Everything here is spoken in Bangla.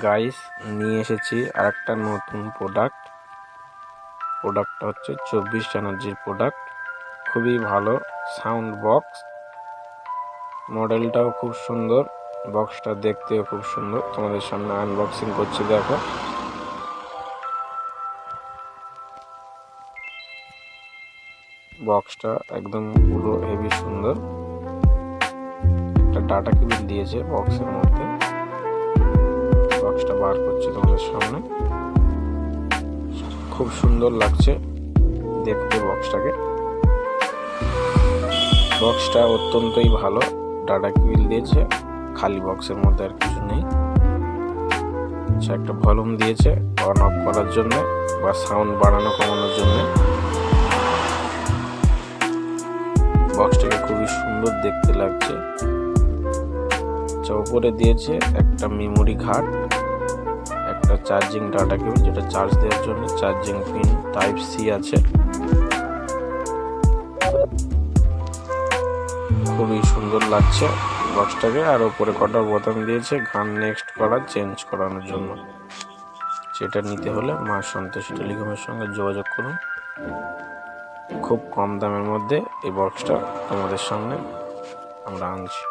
গাইস নিয়ে এসেছি আরেকটা নতুন প্রোডাক্টটা হচ্ছে 24 এনার্জির প্রোডাক্ট। খুবই ভালো সাউন্ড বক্স, মডেলটাও খুব সুন্দর, বক্সটা দেখতেও খুব সুন্দর। তোমাদের সামনে আনবক্সিং করছি, দেখো। বক্সটা একদম পুরো হেভি সুন্দর। একটা ডাটা কেবিল দিয়েছে বক্সের মধ্যে। বক্সটা বার করছি তোমাদের সামনে। খুব সুন্দর লাগছে দেখতে বক্সটাকে। বক্সটা অত্যন্তই ভালো, ডাটা কেবিল দিয়েছে, খালি বক্সের মধ্যে আর কিছু নেই। একটা ভলিউম দিয়েছে অন অফ করার জন্য বা সাউন্ড বাড়ানো কমানোর জন্য। বক্সটাকে খুবই সুন্দর দেখতে লাগছে। উপরে দিয়েছে একটা মেমোরি ঘাট, একটা চার্জিং ডাটা কেবল যেটা চার্জ দেওয়ার জন্য, চার্জিং পিন টাইপ সি আছে। খুবই সুন্দর লাগছে বক্সটাকে। আর উপরে কটা বোতাম দিয়েছে গান নেক্সট করা, চেঞ্জ করানোর জন্য। সেটা নিতে হলে মা সন্তোষী টেলিকমের সঙ্গে যোগাযোগ করুন। খুব কম দামের মধ্যে এই বক্সটা তোমাদের সামনে আমরা আনছি।